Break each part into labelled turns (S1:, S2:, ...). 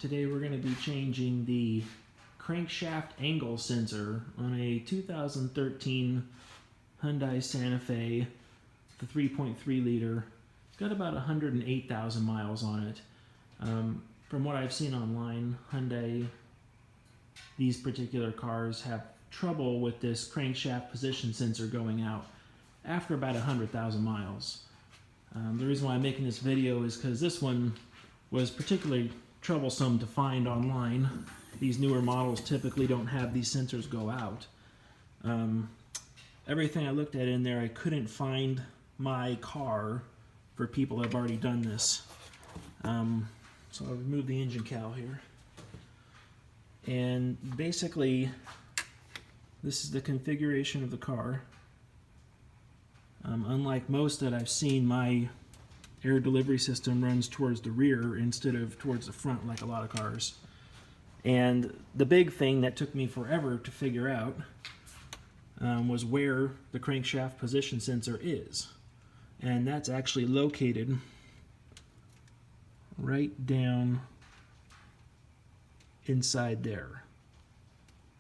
S1: Today we're going to be changing the crankshaft angle sensor on a 2013 Hyundai Santa Fe, the 3.3 liter. It's got about 108,000 miles on it. From what I've seen online, Hyundai, these particular cars have trouble with this crankshaft position sensor going out after about 100,000 miles. The reason why I'm making this video is because this one was particularly troublesome to find online. These newer models typically don't have these sensors go out. Everything I looked at in there, I couldn't find my car for people that have already done this. So I'll remove the engine cowl here. And basically, this is the configuration of the car. Unlike most that I've seen, my air delivery system runs towards the rear instead of towards the front like a lot of cars. And the big thing that took me forever to figure out was where the crankshaft position sensor is. And that's actually located right down inside there.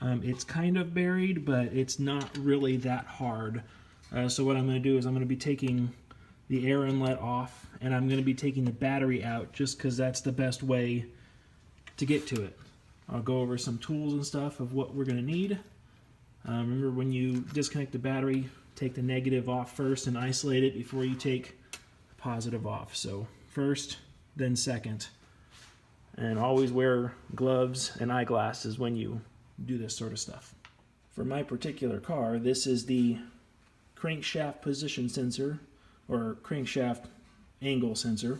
S1: It's kind of buried, but it's not really that hard. So what I'm going to do is I'm going to be taking the air inlet off, and I'm going to be taking the battery out just because that's the best way to get to it. I'll go over some tools and stuff of what we're going to need. Remember, when you disconnect the battery, take the negative off first and isolate it before you take the positive off. So first, then second. And always wear gloves and eyeglasses when you do this sort of stuff. For my particular car, this is the crankshaft position sensor, or crankshaft angle sensor.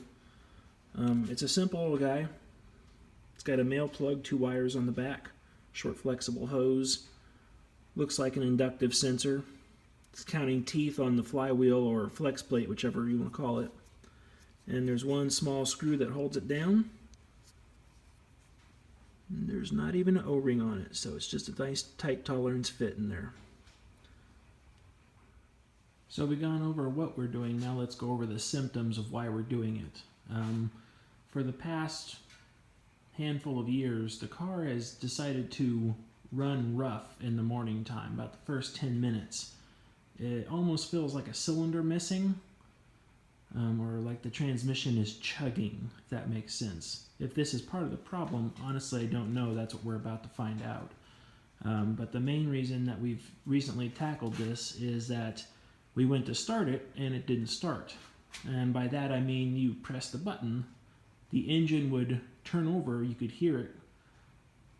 S1: It's a simple little guy. It's got a male plug, 2 wires on the back, short flexible hose. Looks like an inductive sensor. It's counting teeth on the flywheel or flex plate, whichever you want to call it. And there's one small screw that holds it down. And there's not even an O-ring on it, so it's just a nice tight tolerance fit in there. So we've gone over what we're doing. Now let's go over the symptoms of why we're doing it. For the past handful of years, the car has decided to run rough in the morning time, about the first 10 minutes. It almost feels like a cylinder missing, or like the transmission is chugging, if that makes sense. If this is part of the problem, honestly, I don't know. That's what we're about to find out. But the main reason that we've recently tackled this is that we went to start it and it didn't start. And by that I mean you press the button, the engine would turn over, you could hear it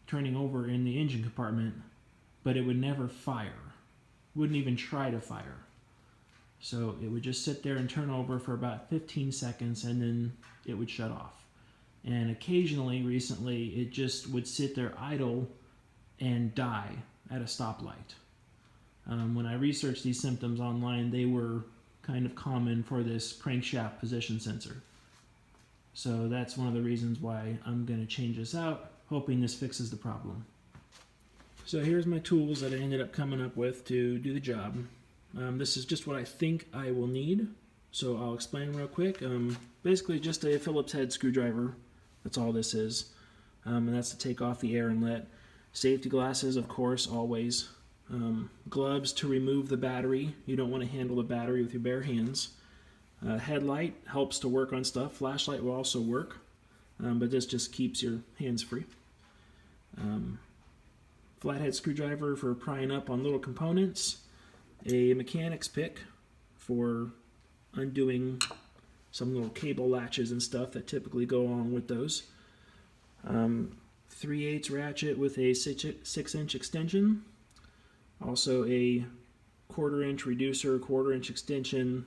S1: turning over in the engine compartment, but it would never fire. Wouldn't even try to fire. So it would just sit there and turn over for about 15 seconds and then it would shut off. And occasionally, recently, it just would sit there idle and die at a stoplight. When I researched these symptoms online, they were kind of common for this crankshaft position sensor. So that's one of the reasons why I'm going to change this out, hoping this fixes the problem. So here's my tools that I ended up coming up with to do the job. This is just what I think I will need, so I'll explain real quick. Basically just a Phillips head screwdriver, that's all this is. And that's to take off the air inlet. Safety glasses, of course, always. Gloves to remove the battery. You don't want to handle the battery with your bare hands. Headlight helps to work on stuff. Flashlight will also work, but this just keeps your hands free. Flathead screwdriver for prying up on little components. A mechanic's pick for undoing some little cable latches and stuff that typically go along with those. 3/8 ratchet with a 6-inch extension. Also a 1/4 inch reducer, 1/4 inch extension,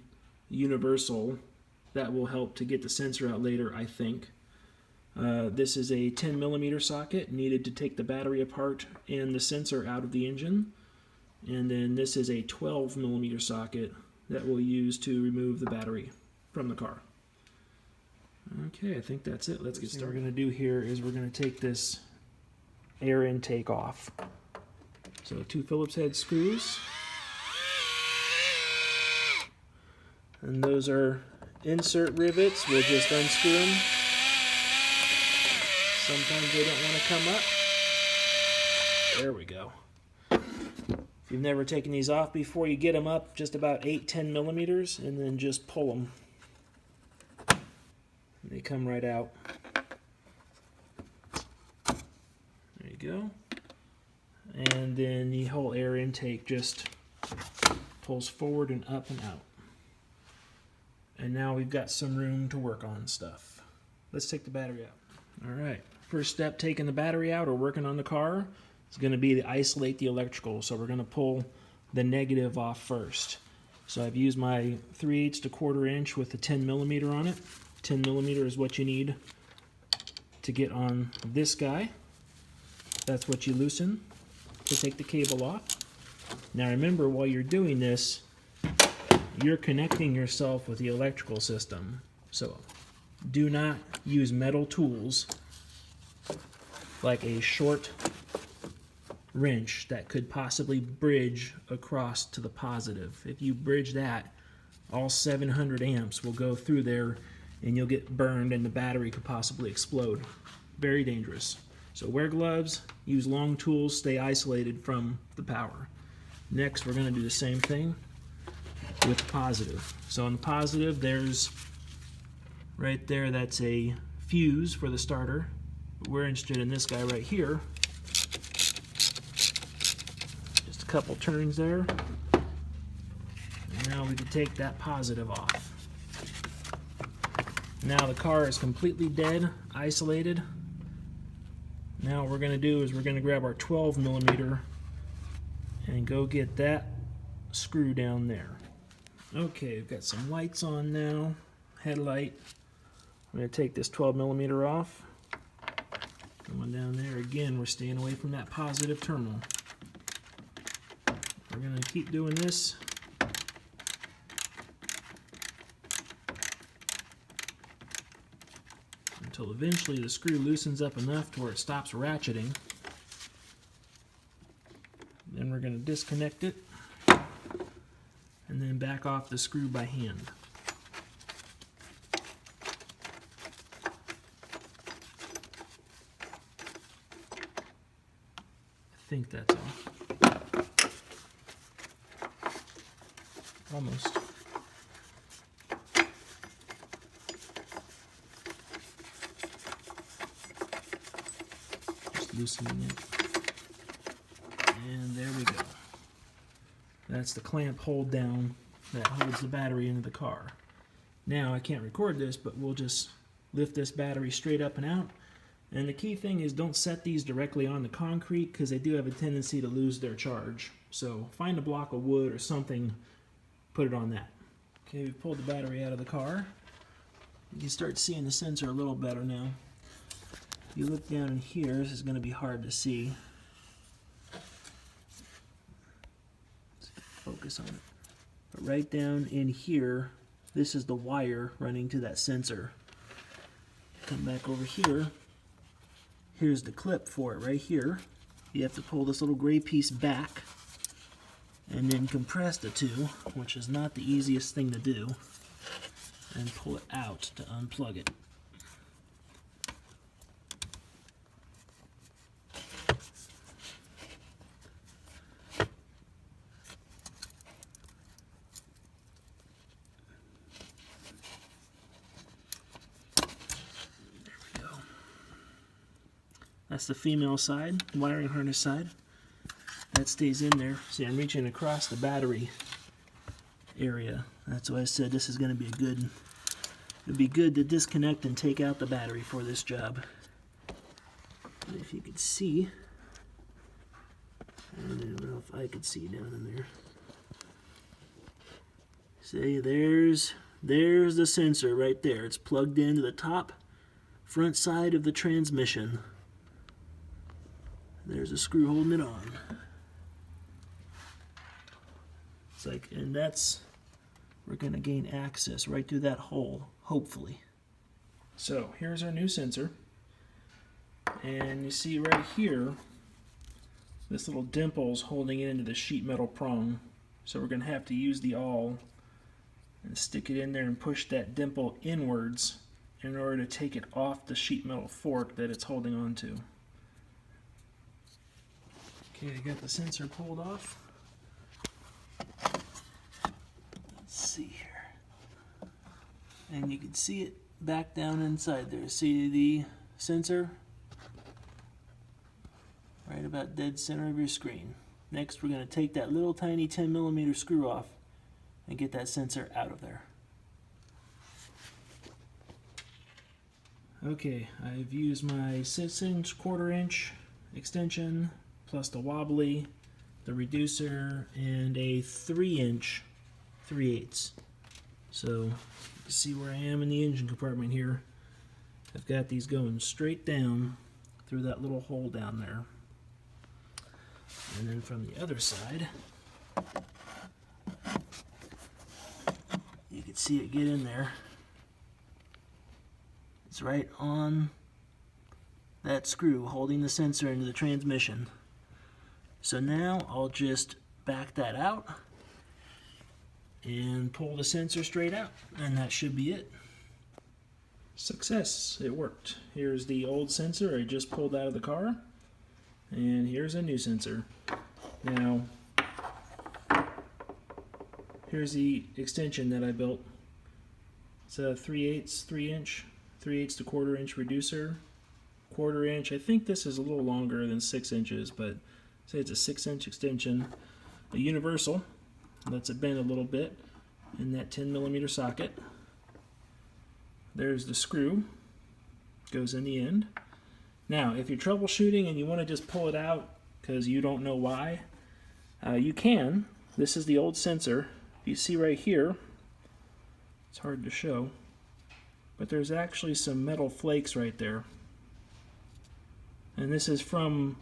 S1: universal. That will help to get the sensor out later, I think. This is a 10mm socket needed to take the battery apart and the sensor out of the engine. And then this is a 12mm socket that we'll use to remove the battery from the car. Okay, I think that's it. Let's get started. What we're going to do here is we're going to take this air intake off. So 2 Phillips head screws. And those are insert rivets. We'll just unscrew them. Sometimes they don't want to come up. There we go. If you've never taken these off before, you get them up just about 8-10 millimeters and then just pull them. They come right out. There you go. And then the whole air intake just pulls forward and up and out. And now we've got some room to work on stuff. Let's take the battery out. All right, first step taking the battery out or working on the car is going to be to isolate the electrical. So we're going to pull the negative off first. So I've used my 3/8 to 1/4 inch with a 10 millimeter on it. 10 millimeter is what you need to get on this guy. That's what you loosen to take the cable off. Now remember, while you're doing this, you're connecting yourself with the electrical system. So do not use metal tools like a short wrench that could possibly bridge across to the positive. If you bridge that, all 700 amps will go through there and you'll get burned and the battery could possibly explode. Very dangerous. So wear gloves, use long tools, stay isolated from the power. Next, we're going to do the same thing with the positive. So on the positive, there's right there, that's a fuse for the starter. But we're interested in this guy right here. Just a couple turns there. And now we can take that positive off. Now the car is completely dead, isolated. Now what we're going to do is we're going to grab our 12 millimeter and go get that screw down there. Okay, we've got some lights on now, headlight. I'm going to take this 12 millimeter off. Going down there again, we're staying away from that positive terminal. We're going to keep doing this until eventually the screw loosens up enough to where it stops ratcheting. Then we're going to disconnect it and then back off the screw by hand. I think that's all. Almost. Just loosening it. And there we go. That's the clamp hold down that holds the battery into the car. Now I can't record this, but we'll just lift this battery straight up and out. And the key thing is don't set these directly on the concrete because they do have a tendency to lose their charge. So find a block of wood or something, put it on that. Okay, we've pulled the battery out of the car. You can start seeing the sensor a little better now. If you look down in here, this is going to be hard to see. Focus on it. But right down in here, this is the wire running to that sensor. Come back over here. Here's the clip for it right here. You have to pull this little gray piece back and then compress the two, which is not the easiest thing to do, and pull it out to unplug it. That's the female side, wiring harness side. That stays in there. See, I'm reaching across the battery area. That's why I said this is going to be it'd be good to disconnect and take out the battery for this job. And if you could see, I don't know if I could see down in there. See, there's the sensor right there. It's plugged into the top front side of the transmission. There's a screw holding it on. It's like, and we're going to gain access right through that hole, hopefully. So here's our new sensor. And you see right here, this little dimple's holding it into the sheet metal prong. So we're going to have to use the awl and stick it in there and push that dimple inwards in order to take it off the sheet metal fork that it's holding on to. Okay, I got the sensor pulled off. Let's see here. And you can see it back down inside there. See the sensor? Right about dead center of your screen. Next, we're going to take that little tiny 10mm screw off and get that sensor out of there. Okay, I've used my 6" 1/4" extension, plus the wobbly, the reducer, and a 3" 3/8. So you can see where I am in the engine compartment here. I've got these going straight down through that little hole down there. And then from the other side, you can see it get in there. It's right on that screw holding the sensor into the transmission. So now I'll just back that out and pull the sensor straight out, and that should be it. Success, it worked. Here's the old sensor I just pulled out of the car, and here's a new sensor. Now, here's the extension that I built. It's a 3/8 3" 3/8 to 1/4" reducer. 1/4". I think this is a little longer than 6 inches, but say it's a 6" extension. A universal, lets it bend a little bit in that 10mm socket. There's the screw, goes in the end. Now, if you're troubleshooting and you want to just pull it out because you don't know why, you can. This is the old sensor. You see right here, it's hard to show, but there's actually some metal flakes right there. And this is from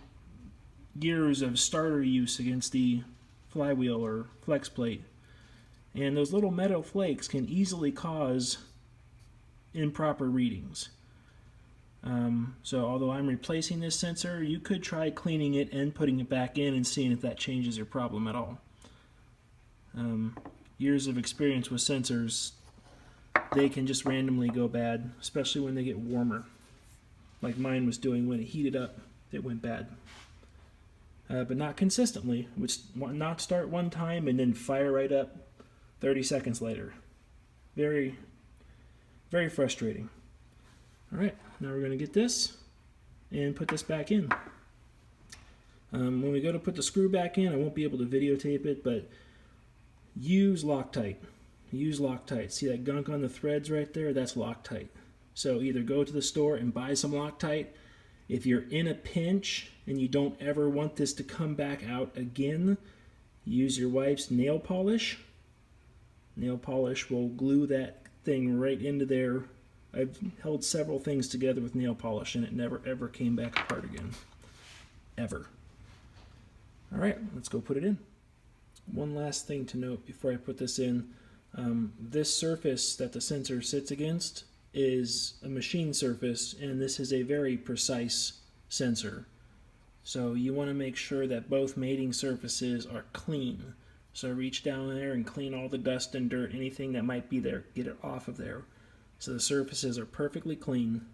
S1: years of starter use against the flywheel or flex plate. And those little metal flakes can easily cause improper readings. So although I'm replacing this sensor, you could try cleaning it and putting it back in and seeing if that changes your problem at all. Years of experience with sensors, they can just randomly go bad, especially when they get warmer. Like mine was doing when it heated up, it went bad. But not consistently, which not start one time and then fire right up 30 seconds later. Very, very frustrating. Alright, now we're going to get this and put this back in. When we go to put the screw back in, I won't be able to videotape it, but use Loctite. Use Loctite. See that gunk on the threads right there? That's Loctite. So either go to the store and buy some Loctite. If you're in a pinch and you don't ever want this to come back out again, use your wife's nail polish. Nail polish will glue that thing right into there. I've held several things together with nail polish and it never ever came back apart again. Ever. Alright, let's go put it in. One last thing to note before I put this in. This surface that the sensor sits against is a machine surface, and this is a very precise sensor. So you want to make sure that both mating surfaces are clean. So reach down there and clean all the dust and dirt, anything that might be there, get it off of there. So the surfaces are perfectly clean.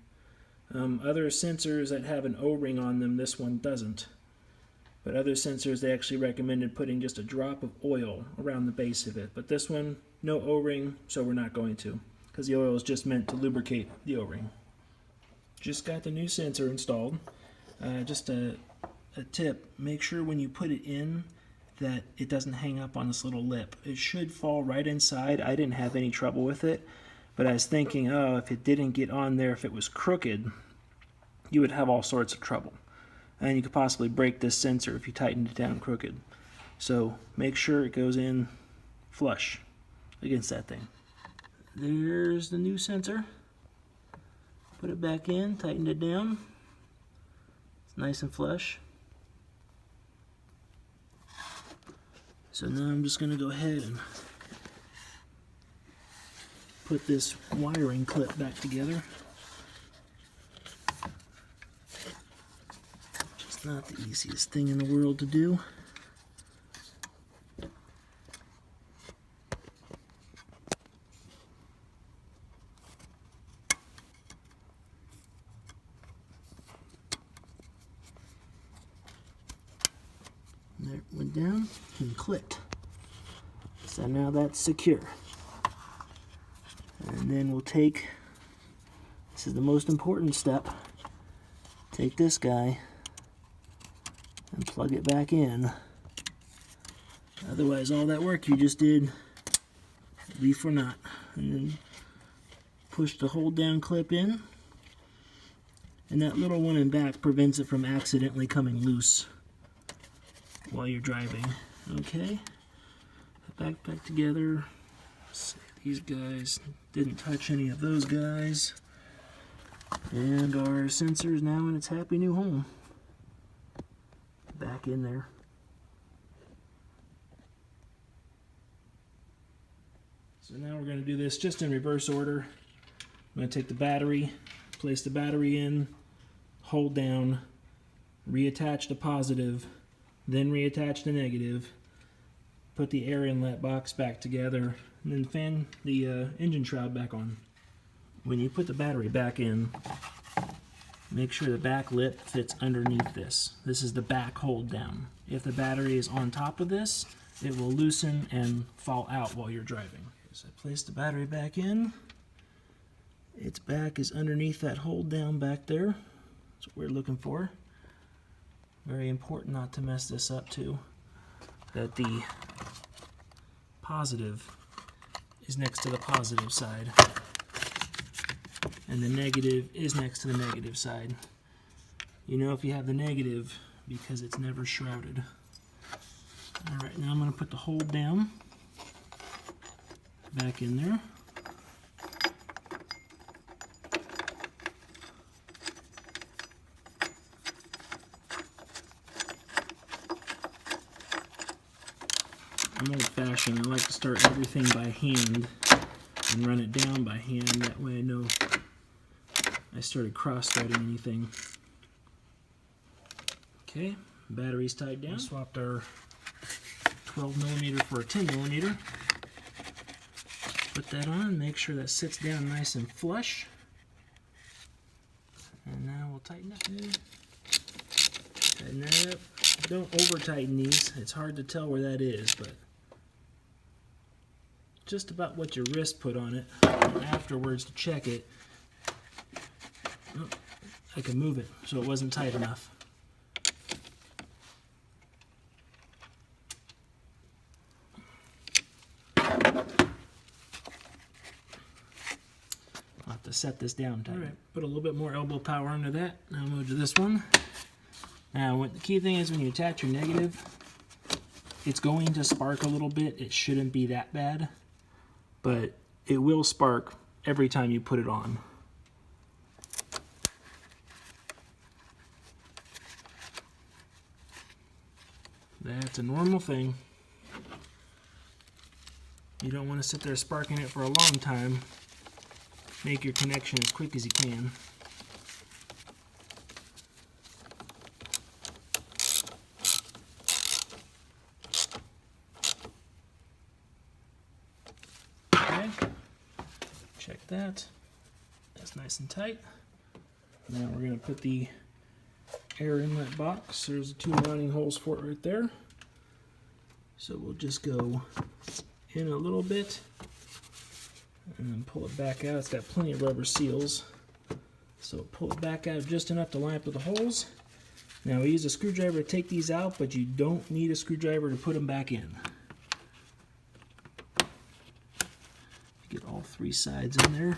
S1: Other sensors that have an O-ring on them, this one doesn't. But other sensors, they actually recommended putting just a drop of oil around the base of it. But this one, no O-ring, so we're not going to, because the oil is just meant to lubricate the O-ring. Just got the new sensor installed. Just a tip, make sure when you put it in that it doesn't hang up on this little lip. It should fall right inside. I didn't have any trouble with it, but I was thinking, oh, if it didn't get on there, if it was crooked, you would have all sorts of trouble. And you could possibly break this sensor if you tightened it down crooked. So make sure it goes in flush against that thing. There's the new sensor. Put it back in, tightened it down. It's nice and flush. So now I'm just going to go ahead and put this wiring clip back together. Which is not the easiest thing in the world to do. down and clicked. So now that's secure. And then we'll take, this is the most important step, take this guy and plug it back in. Otherwise, all that work you just did will be for naught. And then push the hold down clip in, and that little one in back prevents it from accidentally coming loose while you're driving. Okay, back together. These guys didn't touch any of those guys, and our sensor is now in its happy new home. Back in there. So now we're going to do this just in reverse order. I'm going to take the battery, place the battery in, hold down, reattach the positive, then reattach the negative, put the air inlet box back together, and then fan the engine shroud back on. When you put the battery back in, make sure the back lip fits underneath this. This is the back hold down. If the battery is on top of this, it will loosen and fall out while you're driving. So I place the battery back in. Its back is underneath that hold down back there. That's what we're looking for. Very important not to mess this up too. That the positive is next to the positive side, and the negative is next to the negative side. You know if you have the negative because it's never shrouded. Alright, now I'm going to put the hold down back in there. I'm old-fashioned. I like to start everything by hand and run it down by hand. That way I know I started cross-threading anything. Okay, battery's tied down. Swapped our 12mm for a 10mm. Put that on, make sure that sits down nice and flush. And now we'll tighten up. Tighten that up. Don't over-tighten these. It's hard to tell where that is, but just about what your wrist put on it. Afterwards, to check it, I can move it so it wasn't tight enough. I'll have to set this down tight. Alright, put a little bit more elbow power under that. Now I'll move to this one. Now, what the key thing is when you attach your negative, it's going to spark a little bit. It shouldn't be that bad, but it will spark every time you put it on. That's a normal thing. You don't want to sit there sparking it for a long time. Make your connection as quick as you can. Okay, check that. That's nice and tight. Now we're going to put the air inlet box. There's the 2 mounting holes for it right there. So we'll just go in a little bit and then pull it back out. It's got plenty of rubber seals. So pull it back out just enough to line up with the holes. Now we use a screwdriver to take these out, but you don't need a screwdriver to put them back in. Get all 3 sides in there.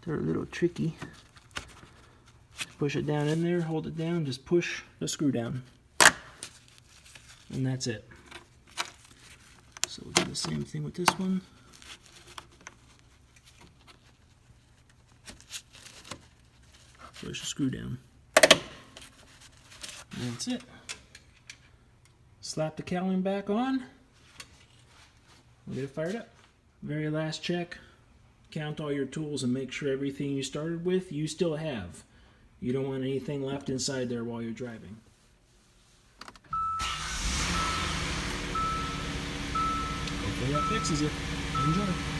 S1: They're a little tricky. Push it down in there, hold it down, just push the screw down. And that's it. So we'll do the same thing with this one. Push the screw down. And that's it. Slap the cowling back on. We'll get it fired up. Very last check. Count all your tools and make sure everything you started with you still have. You don't want anything left inside there while you're driving. Hopefully that fixes it. Enjoy.